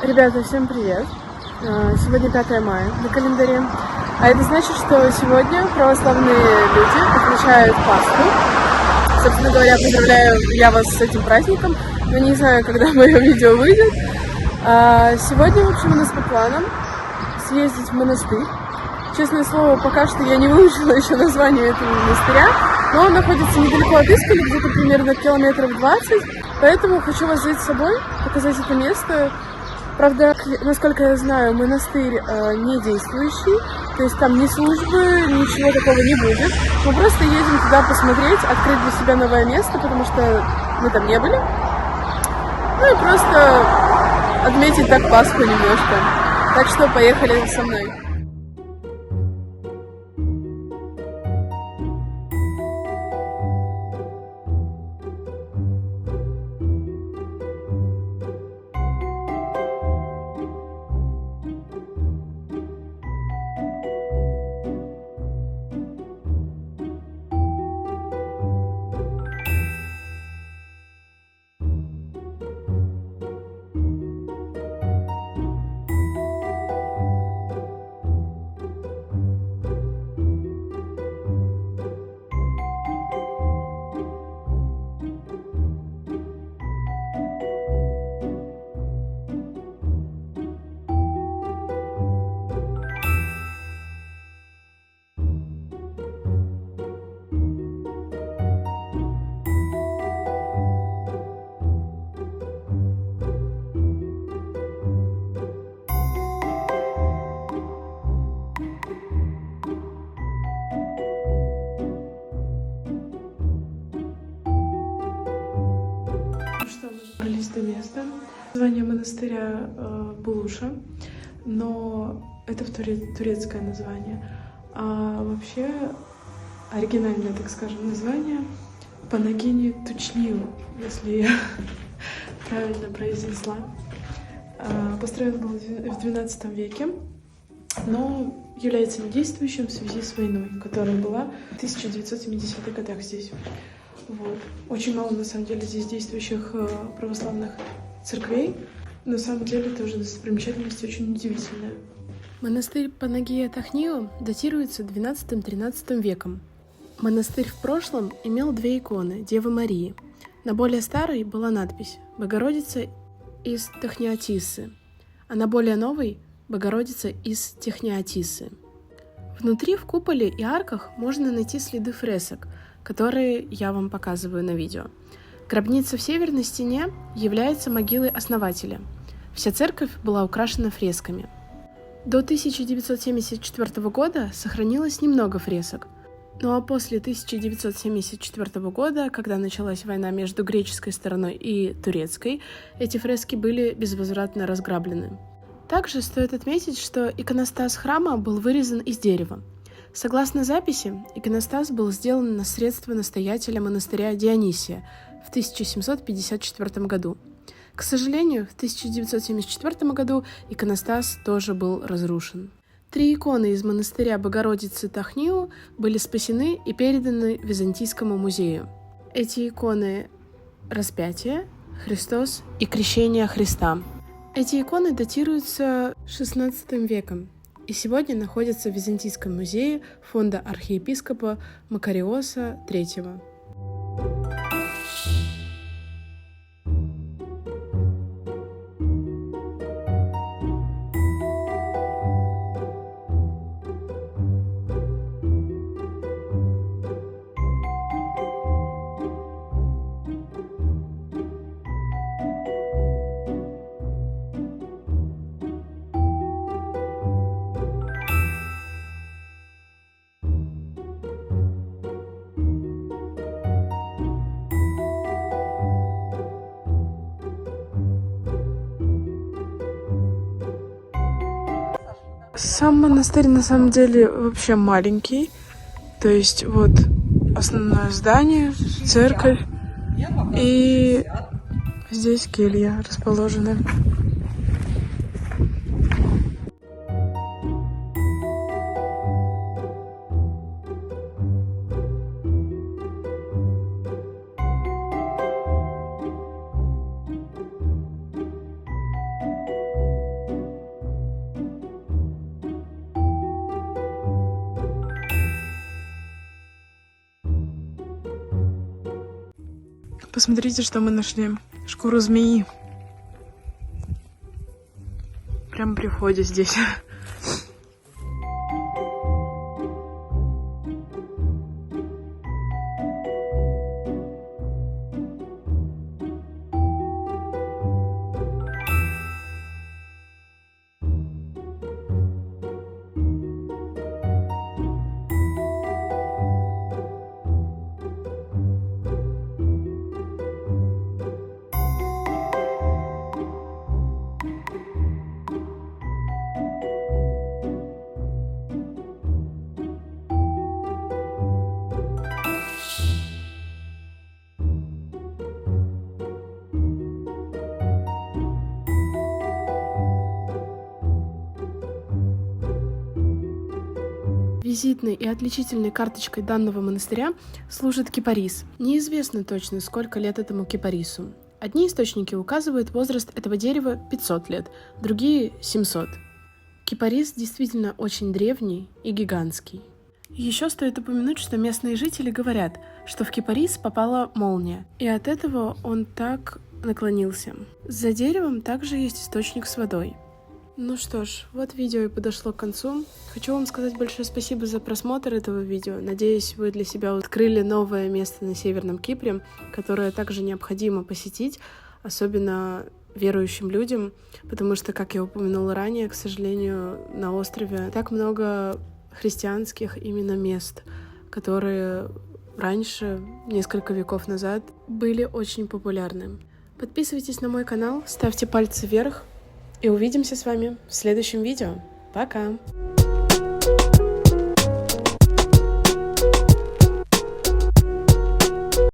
Ребята, всем привет! Сегодня 5 мая на календаре, а это значит, что сегодня православные люди отмечают Пасху. Собственно говоря, поздравляю я вас с этим праздником, но не знаю, когда мое видео выйдет. Сегодня, в общем, у нас по планам съездить в монастырь. Честное слово, пока что я не выучила еще название этого монастыря, но он находится недалеко от Искали, где-то примерно километров 20, поэтому хочу вас взять с собой, показать это место. Правда, насколько я знаю, монастырь не действующий, то есть там ни службы, ничего такого не будет. Мы просто едем туда посмотреть, открыть для себя новое место, потому что мы там не были. Ну и просто отметить так Пасху немножко. Так что поехали со мной. Добрались до места. Название монастыря Булуша, но это турецкое название. А вообще оригинальное, так скажем, название Панагини Тучнил, если я правильно произнесла. Построен был в 12 веке, но является недействующим в связи с войной, которая была в 1970-х годах здесь. Вот. Очень мало, на самом деле, здесь действующих православных церквей. На самом деле, тоже достопримечательность очень удивительная. Монастырь Панагия Тахнио датируется XII-XIII веком. Монастырь в прошлом имел две иконы Девы Марии. На более старой была надпись «Богородица из Тахниотиссы», а на более новой «Богородица из Техниотиссы». Внутри, в куполе и арках можно найти следы фресок, которые я вам показываю на видео. Гробница в северной стене является могилой основателя. Вся церковь была украшена фресками. До 1974 года сохранилось немного фресок. Ну а после 1974 года, когда началась война между греческой стороной и турецкой, эти фрески были безвозвратно разграблены. Также стоит отметить, что иконостас храма был вырезан из дерева. Согласно записи, иконостас был сделан на средства настоятеля монастыря Дионисия в 1754 году. К сожалению, в 1974 году иконостас тоже был разрушен. 3 иконы из монастыря Богородицы Тахнио были спасены и переданы Византийскому музею. Эти иконы – Распятие, Христос и Крещение Христа. Эти иконы датируются XVI веком и сегодня находятся в Византийском музее фонда архиепископа Макариоса III. Сам монастырь на самом деле вообще маленький. То есть вот основное здание, церковь и здесь келья расположены. Посмотрите, что мы нашли. Шкуру змеи. Прямо при входе здесь. Визитной и отличительной карточкой данного монастыря служит кипарис. Неизвестно точно, сколько лет этому кипарису. Одни источники указывают возраст этого дерева 500 лет, другие — 700. Кипарис действительно очень древний и гигантский. Еще стоит упомянуть, что местные жители говорят, что в кипарис попала молния, и от этого он так наклонился. За деревом также есть источник с водой. Ну что ж, вот видео и подошло к концу. Хочу вам сказать большое спасибо за просмотр этого видео. Надеюсь, вы для себя открыли новое место на Северном Кипре, которое также необходимо посетить, особенно верующим людям, потому что, как я упомянула ранее, к сожалению, на острове так много христианских именно мест, которые раньше, несколько веков назад, были очень популярны. Подписывайтесь на мой канал, ставьте пальцы вверх, и увидимся с вами в следующем видео. Пока!